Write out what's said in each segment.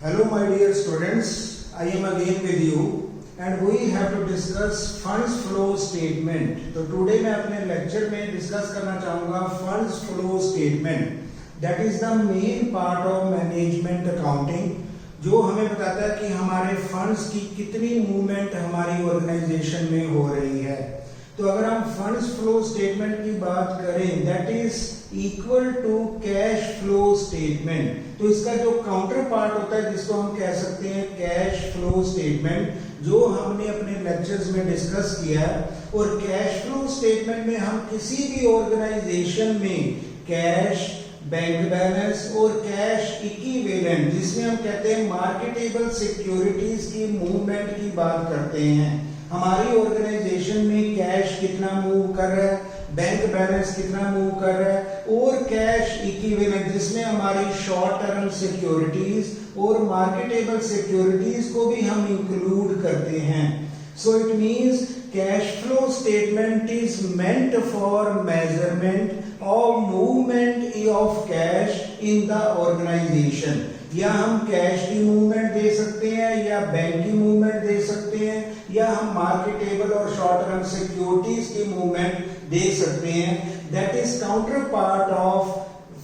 Hello my dear students, I am again with you and we have to discuss funds flow statement. तो today मैं अपने lecture में discuss करना चाहूँगा funds flow statement. That is the main part of management accounting, जो हमें बताता है कि हमारे funds की कितनी movement हमारी organization में हो रही है। तो अगर हम फंड्स फ्लो स्टेटमेंट की बात करें that is equal to cash flow statement, तो इसका जो काउंटर पार्ट होता है जिसको हम कह सकते हैं कैश फ्लो स्टेटमेंट, जो हमने अपने लेक्चर्स में डिस्कस किया है। और कैश फ्लो स्टेटमेंट में हम किसी भी ऑर्गेनाइजेशन में कैश, बैंक बैलेंस और कैश इक्विवेलेंट, जिसमें हम कहते हैं मार्केटेबल सिक्योरिटीज की मूवमेंट की बात करते हैं। हमारी ऑर्गेनाइजेशन में कैश कितना मूव कर रहा है, बैंक बैलेंस कितना मूव कर रहा है, और कैश इक्विवेलेंट जिसमें हमारी शॉर्ट टर्म सिक्योरिटीज और मार्केटेबल सिक्योरिटीज को भी हम इंक्लूड करते हैं। So it means cash flow statement is meant for measurement of movement of cash in the organisation. या हम कैश की मूवमेंट दे सकते हैं, या बैंक की मूवमेंट दे सकते हैं, या हम मार्केटेबल और शॉर्ट टर्म सिक्योरिटीज की मूवमेंट दे सकते हैं। That is counter part of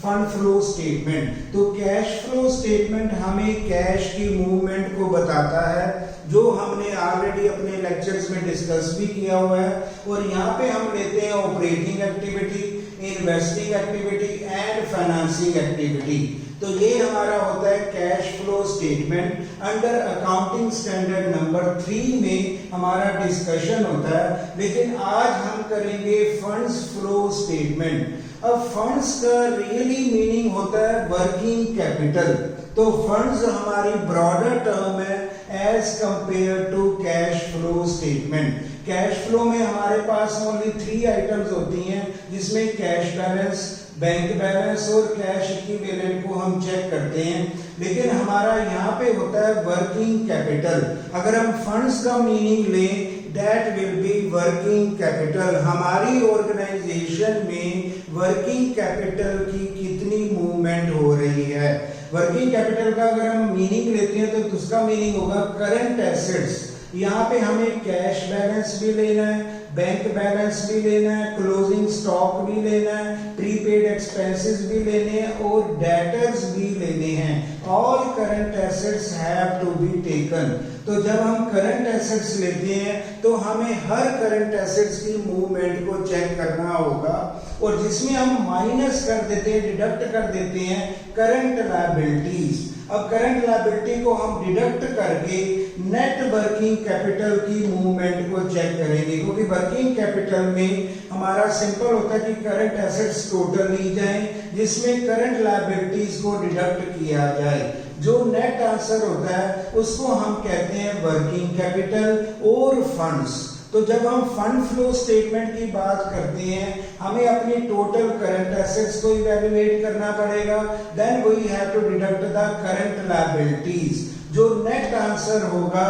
fund flow statement. तो कैश फ्लो स्टेटमेंट हमें कैश की मूवमेंट को बताता है, जो हमने ऑलरेडी अपने लेक्चर्स में डिस्कस भी किया हुआ है। और यहाँ पे हम लेते हैं operating activity, investing activity and financing activity. तो ये हमारा होता है cash flow statement. Under accounting standard number 3 में हमारा डिस्कशन होता है, लेकिन आज हम करेंगे फंड्स फ्लो स्टेटमेंट। अब फंड्स का रियली मीनिंग होता है वर्किंग कैपिटल। तो फंड्स हमारी ब्रॉडर टर्म है as compare to cash flow statement. Cash flow में हमारे पास ओनली 3 आइटम्स होती हैं, जिसमें कैश बैलेंस, बैंक बैलेंस और कैश इक्विवेलेंट को हम चेक करते हैं। लेकिन हमारा यहाँ पे होता है वर्किंग कैपिटल। अगर हम फंड्स का मीनिंग लें that will be working capital. हमारी ऑर्गेनाइजेशन में वर्किंग कैपिटल की कितनी मूवमेंट हो रही है। वर्किंग कैपिटल का अगर हम मीनिंग लेते हैं तो उसका मीनिंग होगा करंट एसेट्स। यहाँ पे हमें कैश बैलेंस भी लेना है, बैंक बैलेंस भी लेना है, क्लोजिंग स्टॉक भी लेना है, प्रीपेड एक्सपेंसेस भी लेने हैं और डेटर्स भी लेने हैं। All current assets have to be taken. तो जब हम करंट एसेट्स लेते हैं तो हमें हर करंट एसेट्स की मूवमेंट को चेक करना होगा, और जिसमें हम माइनस कर देते हैं, डिडक्ट कर देते हैं करंट लायबिलिटीज। अब करंट लायबिलिटी को हम डिडक्ट करके नेट वर्किंग कैपिटल की मूवमेंट को चेक करेंगे, क्योंकि वर्किंग कैपिटल में हमारा सिंपल होता है कि करंट एसेट्स टोटल ली जाए, जिसमें करंट लायबिलिटीज को डिडक्ट किया जाए। जो नेट आंसर होता है उसको हम कहते हैं वर्किंग कैपिटल और फंड्स। तो जब हम फंड फ्लो स्टेटमेंट की बात करते हैं, हमें अपनी टोटल करंट एसेट्स को इवैल्यूएट करना पड़ेगा। Then we have to deduct the current liabilities. जो नेट आंसर होगा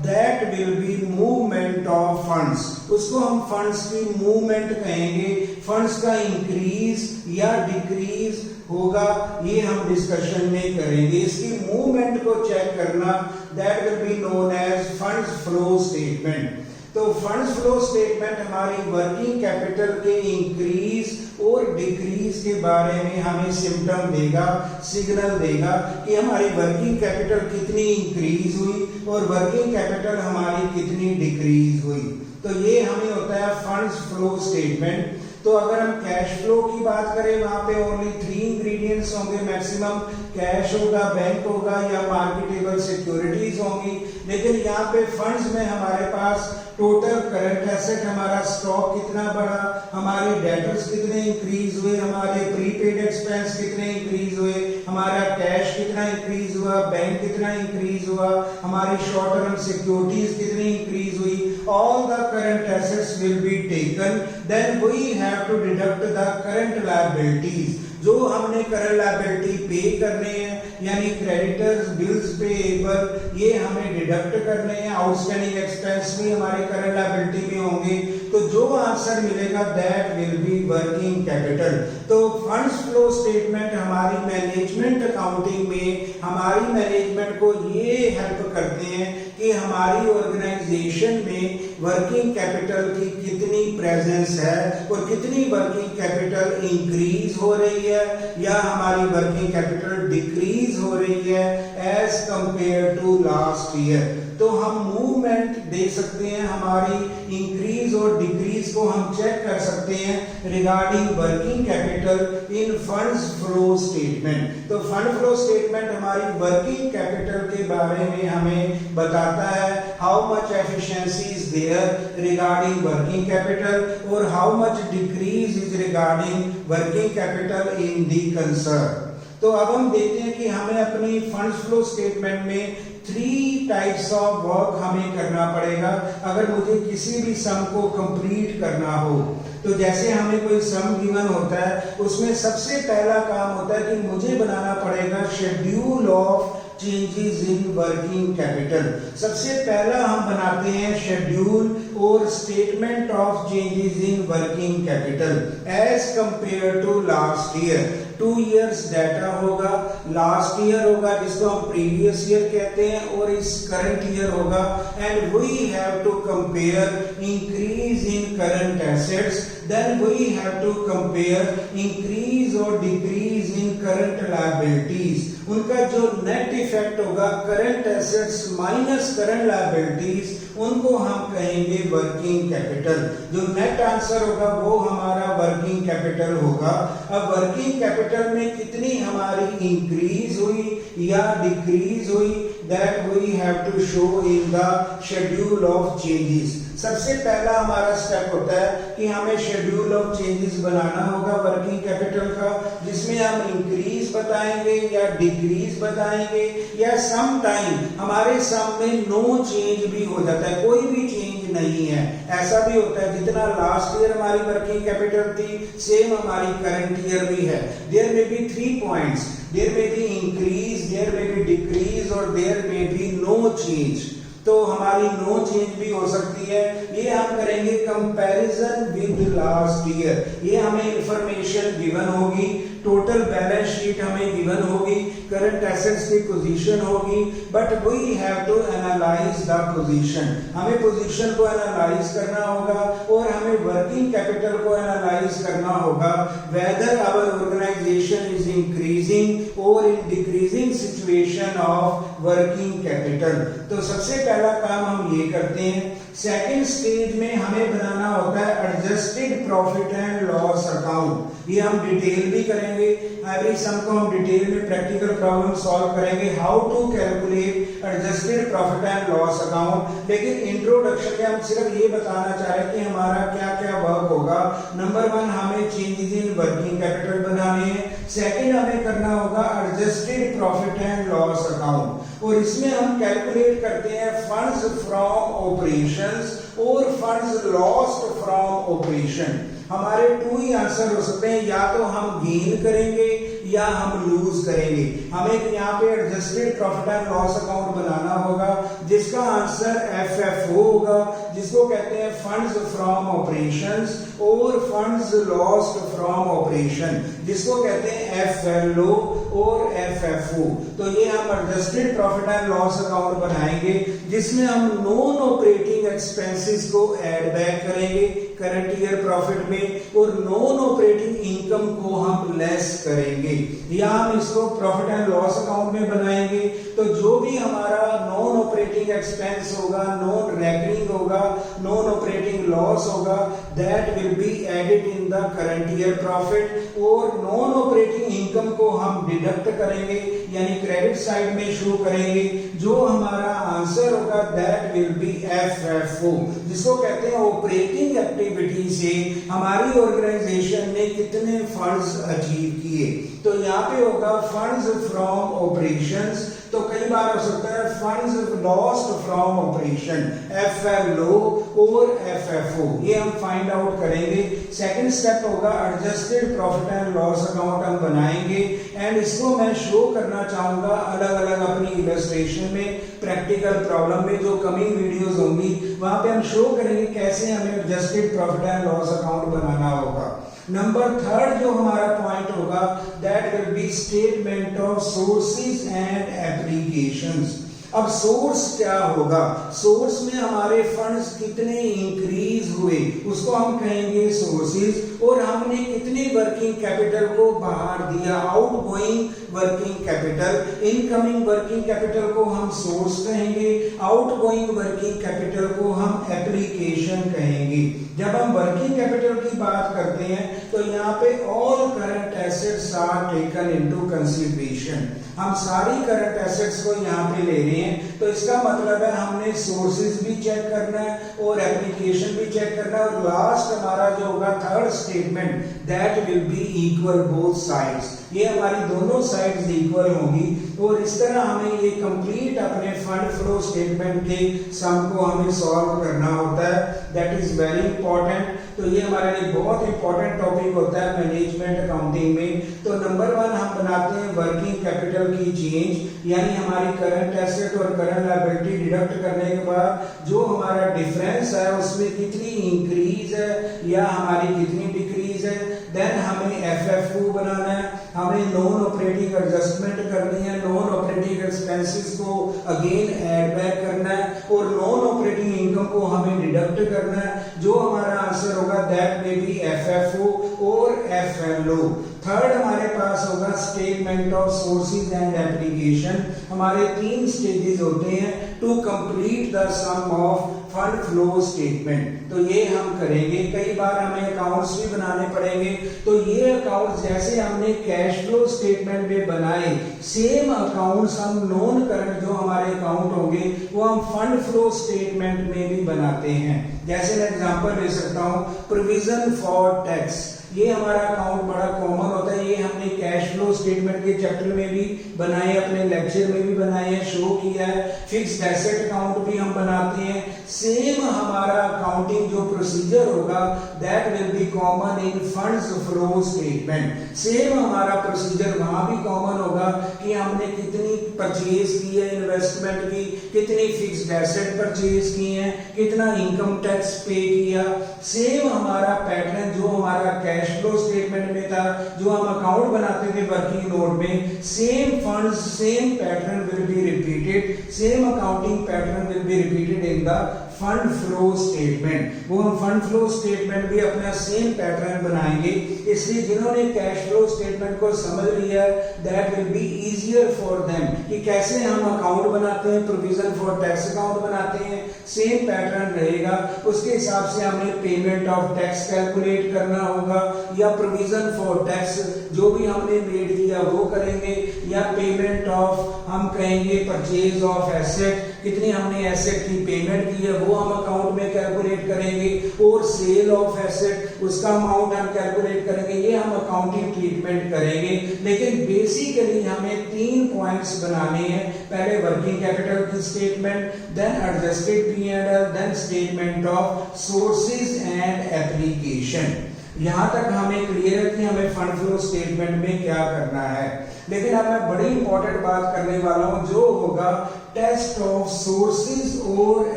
that will be movement of funds. उसको हम फंड्स की मूवमेंट कहेंगे। फंड्स का इंक्रीज या डिक्रीज होगा, ये हम डिस्कशन में करेंगे। इसकी मूवमेंट को चेक करना that will be known as funds flow statement. तो फंड्स फ्लो स्टेटमेंट हमारी वर्किंग कैपिटल के इंक्रीज और डिक्रीज के बारे में हमें सिम्टम देगा, सिग्नल देगा कि हमारी वर्किंग कैपिटल कितनी इंक्रीज हुई और वर्किंग कैपिटल हमारी कितनी डिक्रीज हुई। तो ये हमें होता है फंड्स फ्लो स्टेटमेंट। तो अगर हम कैश फ्लो की बात करें, वहां पे ओनली 3 इंग्रेडिएंट्स होंगे मैक्सिमम। कैश होगा, बैंक होगा या मार्केटेबल सिक्योरिटीज होंगी। लेकिन यहाँ पे फंड्स में हमारे पास टोटल करंट एसेट, हमारा स्टॉक कितना बढ़ा, हमारे डेटर्स कितने इंक्रीज हुए, हमारे प्रीपेड एक्सपेंस कितने इंक्रीज हुए, हमारा कैश कितना इंक्रीज हुआ, बैंक कितना इंक्रीज हुआ, हमारी शॉर्ट टर्म सिक्योरिटीज कितनी इंक्रीज हुई। All the current assets will be taken. Then we have to deduct the current liabilities. जो हमने करंट लायबिलिटी पे करने हैं, यानी क्रेडिटर्स, बिल्स पेएबल, ये हमें डिडक्ट करने हैं। आउटस्टैंडिंग एक्सपेंस भी हमारे करंट लायबिलिटी में होंगे। तो जो आंसर मिलेगा that will be working capital. तो फंड्स फ्लो स्टेटमेंट हमारी मैनेजमेंट अकाउंटिंग में हमारी मैनेजमेंट को ये हेल्प करते हैं कि हमारी ऑर्गेनाइजेशन में वर्किंग कैपिटल की कितनी प्रेजेंस है और कितनी वर्किंग कैपिटल इंक्रीज हो रही है या हमारी वर्किंग कैपिटल डिक्रीज हो रही है as compare to last year. तो हम मूवमेंट देख सकते हैं, हमारी इंक्रीज और डिक्रीज को हम चेक कर सकते हैं regarding working capital in funds flow statement. तो फंड फ्लो स्टेटमेंट हमारी वर्किंग कैपिटल के बारे में हमें बताता है how much efficiency is there regarding working capital और how much decrease is regarding working capital in the concern. तो अब हम देखते हैं कि हमें अपनी फंड्स फ्लो स्टेटमेंट में 3 टाइप्स ऑफ वर्क हमें करना पड़ेगा अगर मुझे किसी भी सम को कंप्लीट करना हो। तो जैसे हमें कोई सम गिवन होता है उसमें सबसे पहला काम होता है कि मुझे बनाना पड़ेगा schedule of changes in working capital. सबसे पहला हम बनाते हैं शेड्यूल और statement of changes in working capital as compare to last year. 2 years data होगा, लास्ट ईयर होगा जिसको हम प्रीवियस ईयर कहते हैं और इस करंट ईयर होगा and we have to compare increase in current assets, then we have to compare increase और डिक्रीज इन करंट लायबिलिटीज। उनका जो नेट इफेक्ट होगा current assets minus current liabilities उनको हम कहेंगे वर्किंग कैपिटल। जो नेट आंसर होगा वो हमारा वर्किंग कैपिटल होगा। अब वर्किंग कैपिटल में कितनी हमारी इंक्रीज हुई या डिक्रीज हुई that we have to show in the schedule of changes. सबसे पहला हमारा स्टेप होता है कि हमें शेड्यूल ऑफ चेंजेस बनाना होगा वर्किंग कैपिटल का, जिसमें हम इंक्रीज बताएंगे या डिक्रीज बताएंगे या सम टाइम हमारे सम में नो चेंज भी हो जाता है, कोई भी चेंज नहीं है। ऐसा भी होता है जितना लास्ट ईयर हमारी वर्किंग कैपिटल थी सेम हमारी करंट ईयर भी है। देयर में बी 3 पॉइंट्स, देयर में बी इंक्रीज, देयर में बी डिक्रीज और देयर में बी नो चेंज। तो हमारी नो चेंज भी हो सकती है। ये हम करेंगे कंपैरिजन विद लास्ट ईयर। ये हमें इंफॉर्मेशन गिवन होगी, टोटल बैलेंस शीट हमें गिवन होगी, करंट एसेट्स की पोजीशन होगी, but we have to analyse the position. हमें पोजीशन को एनालाइज करना होगा और हमें वर्किंग कैपिटल को एनालाइज करना होगा whether our organisation is increasing और in decreasing situation of working capital. तो सबसे पहला काम हम ये करते हैं। सेकंड स्टेज में हमें बनाना होता है adjusted profit and loss account. ये हम डिटेल भी करेंगे, एवरी सम को हम डिटेल में प्रैक्टिकल प्रॉब्लम सॉल्व करेंगे how to calculate adjusted profit and loss account. लेकिन इंट्रोडक्शन में हम सिर्फ ये बताना चाह रहे हैं कि हमारा क्या क्या वर्क होगा। नंबर 1 हमें चेंजेस इन वर्किंग कैपिटल बनाने हैं। सेकंड हमें करना होगा adjusted profit and loss account और इसमें हम कैलकुलेट करते हैं फंड्स फ्रॉम ऑपरेशंस और फंड्स लॉस्ट फ्रॉम ऑपरेशन। हमारे 2 ही आंसर हो सकते हैं, या तो हम गेन करेंगे या हम लूज करेंगे। हमें यहाँ पे adjusted profit and loss account बनाना होगा जिसका आंसर FFO होगा, जिसको कहते हैं फंड्स फ्रॉम ऑपरेशंस और फंड्स लॉस्ट फ्रॉम ऑपरेशन जिसको कहते हैं FLO और FFO। तो ये हम adjusted profit and loss account बनाएंगे जिसमें हम नॉन ऑपरेटिंग एक्सपेंसेस को ऐड बैक करेंगे करंट ईयर प्रॉफिट में और नॉन ऑपरेटिंग इनकम को हम लेस करेंगे या हम इसको प्रॉफिट एंड लॉस अकाउंट में बनाएंगे। तो जो भी हमारा नॉन ऑपरेटिंग एक्सपेंस होगा, नॉन रेकरिंग होगा, नॉन ऑपरेटिंग लॉस होगा, that will be added in the current year profit और नॉन ऑपरेटिंग इनकम को हम डिडक्ट करेंगे यानी क्रेडिट साइड में शो करेंगे। जो हमारा आंसर होगा दैट विल बी FFO जिसको कहते हैं ऑपरेटिंग एक्टिविटी से हमारी ऑर्गेनाइजेशन ने कितने फंड्स अचीव किए। तो यहाँ पे होगा फंड्स फ्रॉम ऑपरेशंस। तो कई बार हो सकता है funds lost from operation, FLO और FFO, ये हम फाइंड आउट करेंगे। सेकंड स्टेप होगा adjusted profit and loss account हम बनाएंगे एंड इसको मैं शो करना चाहूंगा अलग अलग अपनी इलस्ट्रेशन में, प्रैक्टिकल प्रॉब्लम में जो कमिंग वीडियोस होंगी वहां पे हम शो करेंगे कैसे हमें adjusted profit and loss account बनाना होगा। नंबर थर्ड जो हमारा पॉइंट होगा that will be statement of sources and applications. अब सोर्स क्या होगा, सोर्स में हमारे फंड्स कितने इंक्रीज हुए उसको हम कहेंगे सोर्सेज, और हमने कितने वर्किंग कैपिटल को बाहर दिया, outgoing working capital. Incoming working capital को हम सोर्स कहेंगे, आउटगोइंग वर्किंग कैपिटल को हम एप्लीकेशन कहेंगे। जब हम वर्किंग कैपिटल की बात करते हैं तो यहाँ पे all current assets are taken into consideration, हम सारी करंट एसेट्स को यहाँ पे ले रहे हैं, तो इसका मतलब है हमने सोर्सेज भी चेक करना है और एप्लीकेशन भी चेक करना है, और लास्ट हमारा जो होगा third statement that will B equal both sides, ये हमारी दोनों साइड्स इक्वल होंगी। और इस तरह हमें ये कंप्लीट अपने फंड फ्लो स्टेटमेंट के सम को हमें सॉल्व करना होता है, दैट इज वेरी इंपॉर्टेंट। तो ये हमारे लिए बहुत इंपॉर्टेंट टॉपिक होता है मैनेजमेंट अकाउंटिंग में। तो नंबर 1 हम बनाते हैं वर्किंग कैपिटल की चेंज, यानी हमारी करंट एसेट और करंट लायबिलिटी डिडक्ट करने के बाद जो हमारा डिफरेंस है उसमें कितनी इंक्रीज है या हमारी कितनी डिक्रीज है। देन हमें FFO बनाना है, हमें नॉन ऑपरेटिंग एडजस्टमेंट करनी है, नॉन ऑपरेटिंग एक्सपेंसेस को अगेन ऐड बैक करना है और नॉन ऑपरेटिंग इनकम को हमें डिडक्ट करना है। जो हमारा आंसर होगा दैट में भी FFO और FLO। थर्ड हमारे पास होगा statement of sources and application. हमारे 3 स्टेजेस होते हैं to complete the sum of fund flow statement, तो ये हम करेंगे। कई बार हमें अकाउंट्स भी बनाने पड़ेंगे, तो ये अकाउंट्स जैसे हमने कैश फ्लो स्टेटमेंट में बनाए, सेम अकाउंट्स हम नॉन करंट जो हमारे अकाउंट होंगे वो हम फंड फ्लो स्टेटमेंट में भी बनाते हैं। जैसे मैं एग्जांपल ले सकता हूं प्रोविजन फॉर टैक्स, ये हमारा अकाउंट बड़ा कॉमन होता है, ये हमने कैश फ्लो स्टेटमेंट के चैप्टर में भी बनाए, अपने लेक्चर में भी बनाए हैं, शो किया है। फिक्स्ड एसेट अकाउंट भी हम बनाते हैं। सेम हमारा अकाउंटिंग जो प्रोसीजर होगा that will B common in funds flow statement. Same हमारा प्रोसीजर वहां भी कॉमन होगा कि हमने कितनी परचेज की है इन्वेस्टमेंट की, कितनी फिक्स्ड एसेट परचेज की है, कितना इनकम टैक्स पे किया। सेम हमारा पैटर्न जो हमारा कैश फ्लो स्टेटमेंट में था, जो हम अकाउंट बनाते थे वर्किंग नोट में, same funds same pattern will be repeated, same accounting pattern will be repeated in the fund flow statement. वो हम फंड फ्लो स्टेटमेंट भी अपना सेम पैटर्न बनाएंगे। इसलिए जिन्होंने कैश फ्लो स्टेटमेंट को समझ लिया that will be easier for them कि कैसे हम अकाउंट बनाते हैं, प्रोविजन फॉर टैक्स अकाउंट बनाते हैं, सेम पैटर्न रहेगा। उसके हिसाब से हमें पेमेंट ऑफ टैक्स कैलकुलेट करना होगा, या प्रोविजन फॉर टैक्स जो भी हमने मेड किया वो करेंगे, या पेमेंट ऑफ हम कहेंगे परचेज ऑफ एसेट, कितनी हमने एसेट की पेमेंट की है वो हम अकाउंट में कैलकुलेट करेंगे, और सेल ऑफ एसेट उसका अमाउंट हम कैलकुलेट करेंगे। ये हम अकाउंटिंग ट्रीटमेंट करेंगे। लेकिन बेसिकली हमें 3 पॉइंट्स बनाने हैं, पहले वर्किंग कैपिटल की statement, then adjusted P&L, then statement of sources and application. यहां तक हमें क्लियर है कि हमें फंड फ्लो स्टेटमेंट में क्या करना है। लेकिन अब मैं बड़ी इंपॉर्टेंट बात करने वाला हूं जो होगा टेस्ट ऑफ सोर्सेज और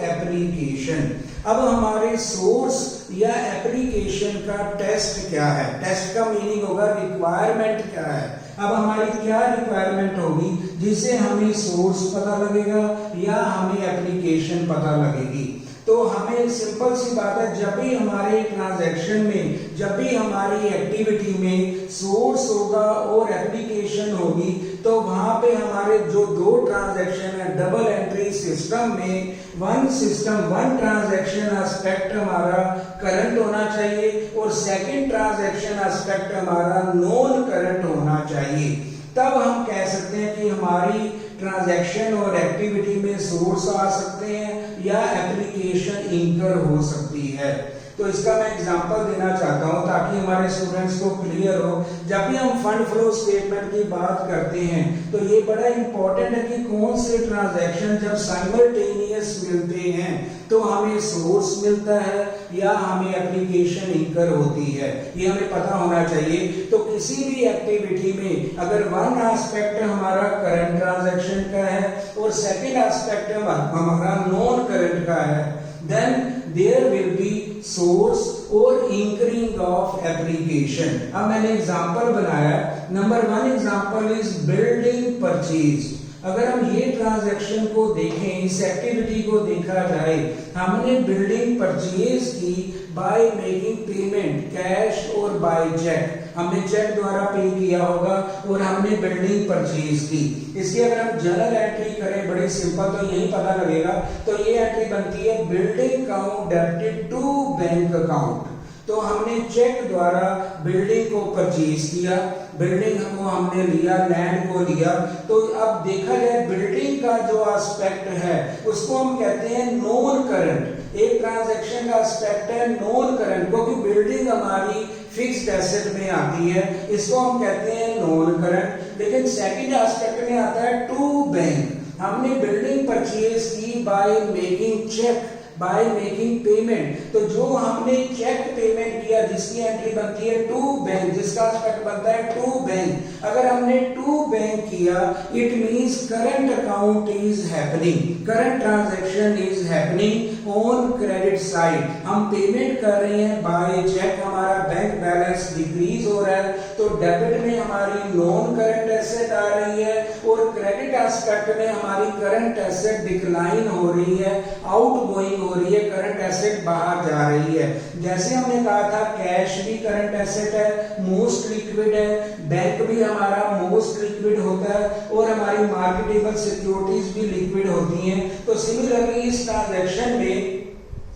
एप्लीकेशन। अब हमारे सोर्स या एप्लीकेशन का टेस्ट क्या है, टेस्ट का मीनिंग होगा रिक्वायरमेंट क्या है। अब हमारी क्या रिक्वायरमेंट होगी जिससे हमें सोर्स पता लगेगा या हमें एप्लीकेशन पता लगेगी। तो हमें सिंपल सी बात है, जब भी हमारे ट्रांजैक्शन में, जब भी हमारी एक्टिविटी में सोर्स होगा और एप्लीकेशन होगी, तो वहां पे हमारे जो 2 ट्रांजैक्शन है डबल एंट्री सिस्टम में, वन ट्रांजैक्शन एस्पेक्ट हमारा करंट होना चाहिए और सेकंड ट्रांजैक्शन एस्पेक्ट हमारा नॉन करंट होना चाहिए। तब हम कह सकते हैं कि हमारी ट्रांजैक्शन और एक्टिविटी में सोर्स आ सकते हैं या एप्लीकेशन इंकर हो सकती है। तो इसका मैं एग्जांपल देना चाहता हूं ताकि हमारे स्टूडेंट्स को क्लियर हो। जब भी हम फंड फ्लो स्टेटमेंट की बात करते हैं तो ये बड़ा इंपॉर्टेंट है कि कौन से ट्रांजैक्शन जब साइमल्टेनियस मिलते हैं तो हमें सोर्स मिलता है या हमें एप्लीकेशन इनकर होती है, ये हमें पता होना चाहिए। तो किसी भी एक्टिविटी में अगर वन एस्पेक्ट हमारा करंट ट्रांजैक्शन का है और सेकंड एस्पेक्ट हमारा नॉन करंट का है, then there will be source और incurring of application। अब मैंने एग्जांपल बनाया, number 1 example is building purchase. अगर हम ये ट्रांजैक्शन को देखें, इस एक्टिविटी को देखा जाए, हमने बिल्डिंग परचेज की बाय मेकिंग पेमेंट कैश और बाय चेक, हमने चेक द्वारा पे किया होगा और हमने बिल्डिंग परचेज की। इसकी अगर हम जनरल एंट्री करें बड़ी सिंपल तो यही पता लगेगा। तो ये एंट्री बनती है building account debited to bank account. तो हमने चेक द्वारा बिल्डिंग को परचेज किया, बिल्डिंग को हमने लिया, लैंड को लिया। तो अब देखा जाए बिल्डिंग का जो एस्पेक्ट है उसको हम कहते हैं नॉन करंट। एक ट्रांजैक्शन का एस्पेक्ट है नॉन करंट, क्योंकि बिल्डिंग हमारी फिक्स्ड एसेट में आती है, इसको हम कहते हैं नॉन करंट। लेकिन सेकंड एस्पेक्ट में आता है टू बैंक। हमने बिल्डिंग परचेज की by making cheque, by making payment. तो जो हमने चेक पेमेंट किया जिसकी एंट्री बनती है टू बैंक, जिसका एस्पेक्ट बनता है टू बैंक। अगर हमने टू बैंक किया it means current account is happening, current transaction is happening on credit side. हम पेमेंट कर रहे हैं बाय चेक, हमारा बैंक बैलेंस डिक्रीज हो रहा है, तो डेबिट में हमारी नॉन करंट एसेट आ रही है और क्रेडिट एस्पेक्ट में हमारी करंट एसेट डिक्लाइन हो रही है, आउटगोइंग हो रही है, करंट एसेट बाहर जा रही है। जैसे हमने कहा था कैश भी करंट एसेट है, मोस्ट लिक्विड है, बैंक भी हमारा मोस्ट लिक्विड होता है और हमारी मार्केटेबल सिक्योरिटीज भी लिक्विड होती हैं। तो सिमिलरली इस ट्रांजैक्शन में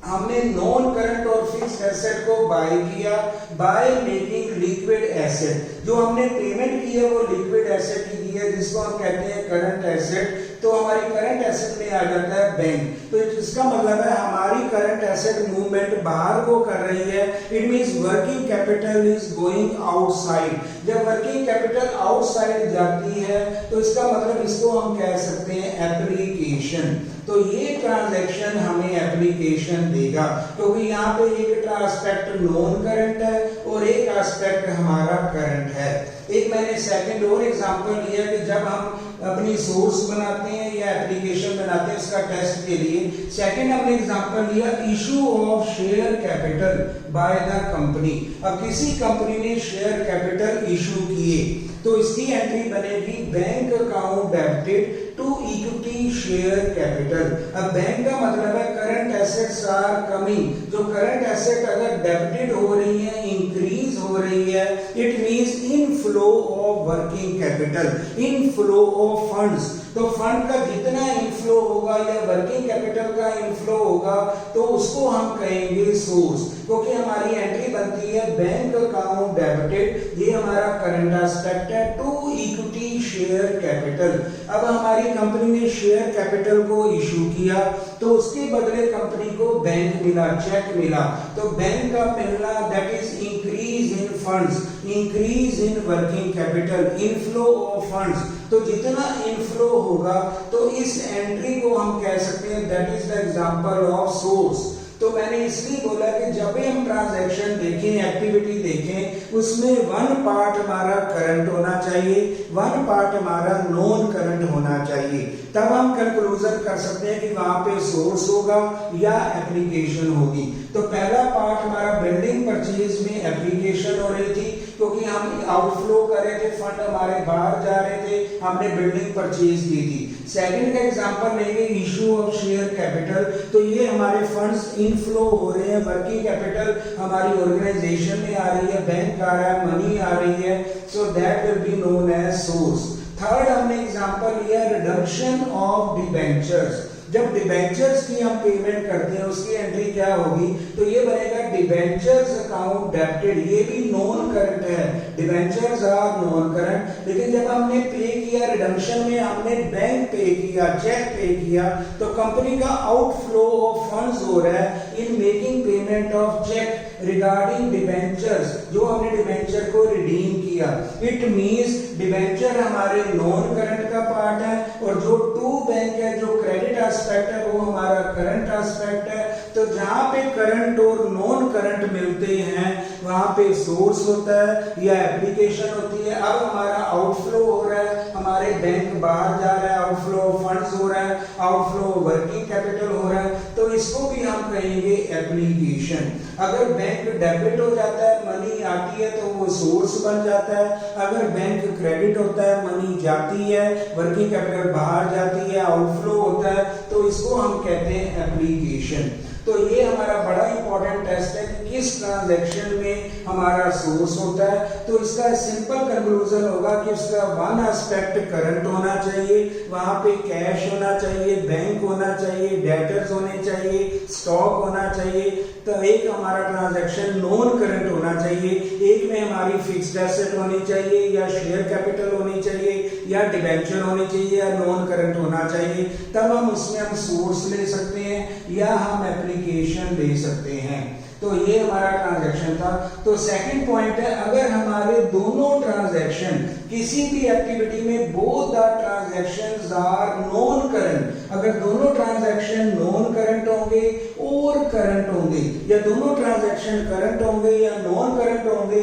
हमने नॉन करंट और फिक्स्ड एसेट को बाय किया बाय मेकिंग लिक्विड एसेट। जो हमने पेमेंट की है वो लिक्विड एसेट की दी है जिसको हम कहते हैं करंट एसेट। तो हमारी करंट एसेट में आ जाता है बैंक। तो इसका मतलब है हमारी करंट एसेट मूवमेंट बाहर को कर रही है, it means working capital is going outside. जब वर्किंग कैपिटल आउटसाइड जाती है तो इसका मतलब इसको हम कह सकते हैं एप्लीकेशन। तो ये ट्रांजैक्शन हमें एप्लीकेशन देगा क्योंकि यहाँ पे एक एस्पेक्ट नॉन करंट है और एक एस्पेक्ट हमारा करंट है। एक मैंने सेकंड और एग्जांपल लिया कि जब हम अपनी सोर्स बनाते हैं या एप्लीकेशन बनाते हैं उसका टेस्ट के लिए। सेकंड हमने एग्जांपल लिया issue of share capital by the company. अब किसी कंपनी ने शेयर कैपिटल इशू किए तो इसकी एंट्री बनेगी bank account debited to equity share capital. अब बैंक का मतलब है करंट एसेट्स आर कमिंग। जो करंट एसेट अगर डेबिटेड हो रही है, इंक्रीज हो रही है, it means inflow of working capital, inflow of funds. तो फंड का जितना इनफ्लो होगा या वर्किंग कैपिटल का इनफ्लो होगा तो उसको हम कहेंगे सोर्स, क्योंकि हमारी एंट्री बनती है बैंक अकाउंट डेबिटेड, ये हमारा करंट एस्पेक्ट है, टू इक्विटी शेयर कैपिटल। अब हमारी कंपनी ने शेयर कैपिटल को इशू किया तो उसके बदले कंपनी को बैंक मिला, चेक मिला। तो बैंक का मिलना that is increase in funds, increase in working capital, inflow of funds. तो जितना इनफ्लो होगा तो इस एंट्री को हम कह सकते हैं that is the example of source. तो मैंने इसलिए बोला कि जब भी हम ट्रांजैक्शन देखें, एक्टिविटी देखें, उसमें वन पार्ट हमारा करंट होना चाहिए, वन पार्ट हमारा नॉन करंट होना चाहिए। तब हम कंक्लूजन कर सकते हैं कि वहां पे सोर्स होगा या एप्लीकेशन होगी। तो पहला पार्ट हमारा बिल्डिंग परचेज में एप्लीकेशन हो रही थी क्योंकि हम आउटफ्लो कर रहे थे, फंड हमारे बाहर जा रहे थे, हमने बिल्डिंग परचेज की थी। सेकंड का एग्जांपल लेंगे इशू ऑफ शेयर कैपिटल। तो ये हमारे फंड्स इनफ्लो हो रहे हैं, वर्किंग कैपिटल हमारी ऑर्गेनाइजेशन में आ रही है, बैंक आ रहा है, मनी आ रही है, so that will be known as source. Third हमने एग्जांपल लिया रिडम्पशन ऑफ डिबेंचर्स। जब डिबेंचर्स की हम पेमेंट करते हैं उसकी एंट्री क्या होगी, तो ये बनेगा डिबेंचर्स अकाउंट डेबिटेड। ये भी नॉन करंट है, डिबेंचर्स आर नॉन करंट। लेकिन जब हमने पे किया रिडम्पशन में, हमने बैंक पे किया, चेक पे किया, तो कंपनी का आउटफ्लो ऑफ फंड्स हो रहा है in making payment statement of cheque regarding debentures, जो हमने डिबेंचर को रिडीम किया। इट मींस डिबेंचर हमारे नॉन करंट का पार्ट है और जो टू बैंक है, जो क्रेडिट एस्पेक्ट है, वो हमारा करंट एस्पेक्ट है। तो जहां पे करंट और नॉन करंट मिलते हैं वहां पे सोर्स होता है या एप्लीकेशन होती है। अब हमारा आउटफ्लो हो रहा है, हमारे बैंक बाहर जा रहा है, आउटफ्लो फंड्स हो रहा है, आउटफ्लो वर्किंग कैपिटल हो रहा है, तो इसको भी हम कहेंगे एप्लीकेशन। अगर बैंक डेबिट हो जाता है, मनी आती है, तो वो सोर्स बन जाता है। अगर बैंक क्रेडिट होता है, मनी जाती है, वर्किंग कैपिटल बाहर जाती है, आउटफ्लो होता है, तो इसको हम कहते हैं एप्लीकेशन। तो ये हमारा बड़ा इंपॉर्टेंट टेस्ट है कि किस ट्रांजैक्शन में हमारा सोर्स होता है। तो इसका सिंपल कंक्लूजन होगा कि उसका वन एस्पेक्ट करंट होना चाहिए, वहां पे कैश होना चाहिए, बैंक होना चाहिए, डेटर्स होने चाहिए, स्टॉक होना चाहिए। तो एक हमारा ट्रांजैक्शन नॉन करंट होना चाहिए, एक में हमारी फिक्स्ड एसेट होनी चाहिए या शेयर कैपिटल होनी चाहिए या डिबेंचर होनी चाहिए या नॉन करंट होना चाहिए। तब हम उसमें हम सोर्स ले सकते हैं या हम एप्लीकेशन ले सकते हैं। तो ये हमारा ट्रांजैक्शन था। तो सेकंड पॉइंट है, अगर हमारे दोनों ट्रांजैक्शन किसी भी एक्टिविटी में both the transactions are non current, अगर दोनों ट्रांजैक्शन नॉन करंट होंगे और करंट होंगे या दोनों ट्रांजैक्शन करंट होंगे या नॉन करंट होंगे,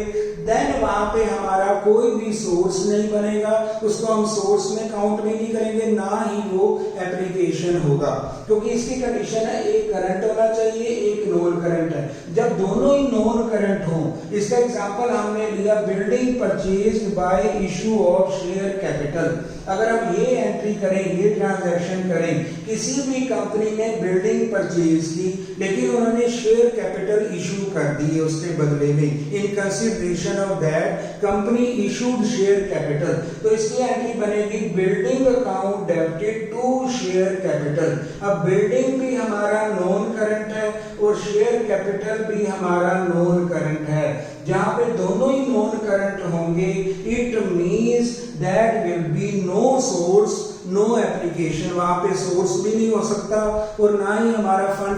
देन वहां पे हमारा कोई भी सोर्स नहीं बनेगा, उसको हम सोर्स में काउंट भी नहीं करेंगे, ना ही वो एप्लीकेशन होगा, क्योंकि इसकी कंडीशन है एक करंट होना चाहिए, एक नॉन करंट है। जब दोनों ही नॉन करंट हो, इसका एग्जांपल हमने लिया building purchased bye issue of share capital. अगर हम ये एंट्री करें, ये ट्रांजैक्शन करें, किसी भी कंपनी ने बिल्डिंग परचेज की लेकिन उन्होंने शेयर कैपिटल इशू कर दी उसके बदले में, in consideration of that company issued share capital, तो इसकी एंट्री बनेगी building account debited to share capital. अब बिल्डिंग भी हमारा नॉन करंट है और शेयर कैपिटल भी हमारा नॉन करंट है। जहां पे दोनों ही नॉन करंट होंगे, it means that will be no source no application, वहां पे सोर्स भी नहीं हो सकता और ना ही हमारा फंड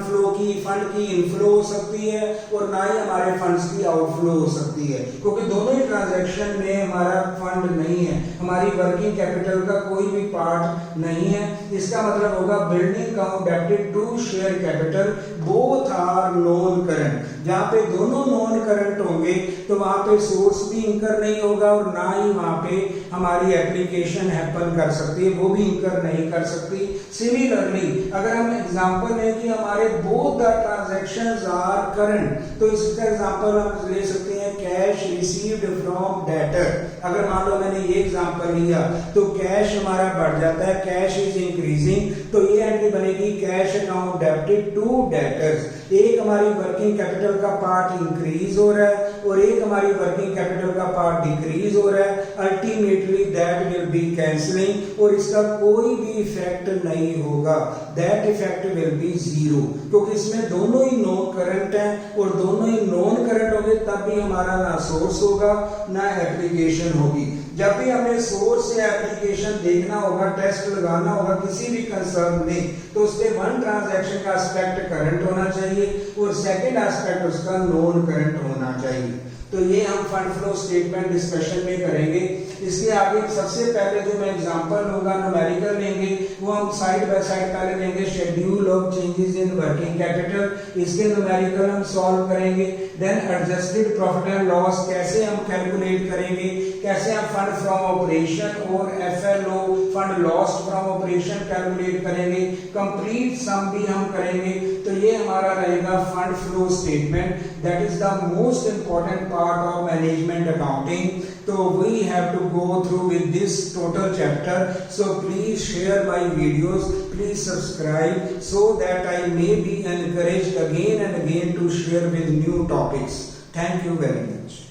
की इनफ्लो हो सकती है और ना ही हमारे फंड्स की आउटफ्लो हो सकती है, क्योंकि दोनों ही ट्रांजैक्शन में हमारा फंड नहीं है, हमारी वर्किंग कैपिटल का कोई भी पार्ट नहीं है। इसका मतलब होगा building account debited to share capital both are non current. जहां पे दोनों नॉन करंट होंगे तो वहां पे सोर्स भी इंकर नहीं होगा और ना ही वहां पे हमारी एप्लीकेशन हैपन कर सकती है, वो भी इंकर नहीं कर सकती। सिमिलरली अगर हम एग्जांपल लें कि हमारे both the transactions are current, तो इसका एग्जांपल हम ले सकते हैं कैश रिसीव्ड फ्रॉम डेटर। अगर मान लो मैंने ये एग्जांपल लिया तो कैश हमारा बढ़ जाता है, कैश इज इंक्रीजिंग, तो ये एंट्री बनेगी cash account debited to debtors. एक हमारी वर्किंग कैपिटल का पार्ट इंक्रीज हो रहा है और एक हमारी वर्किंग कैपिटल का पार्ट डिक्रीज हो रहा है। Ultimately that will be cancelling और इसका कोई भी इफेक्ट नहीं होगा, that effect will be zero, क्योंकि इसमें दोनों ही नॉन करंट हैं और दोनों ही नॉन करंट होंगे तब भी हमारा ना सोर्स होगा ना एप्लीकेशन होगी। जब भी हमें सोर्स या एप्लीकेशन देखना होगा, टेस्ट लगाना होगा किसी भी कंसर्न में, तो उसके वन ट्रांजैक्शन का एस्पेक्ट करंट होना चाहिए और सेकंड एस्पेक्ट उसका नॉन करंट होना चाहिए। तो ये हम फंड फ्लो स्टेटमेंट डिस्कशन में करेंगे। इसके आगे सबसे पहले जो मैं एग्जांपल लूंगा, न्यूमेरिकल लेंगे, वो हम साइड बाय साइड पहले लेंगे schedule of changes in working capital, इसके न्यूमेरिकल हम सॉल्व करेंगे। Then adjusted profit and loss कैसे हम कैलकुलेट करेंगे, कैसे हम फंड फ्रॉम ऑपरेशन और FLO fund lost from operation calculate करेंगे, कंप्लीट सम भी हम करेंगे। तो ये हमारा रहेगा fund flow statement, that is the most important part of management accounting. So we have to go through with this total chapter. So please share my videos, please subscribe so that I may be encouraged again and again to share with new topics. Thank you very much.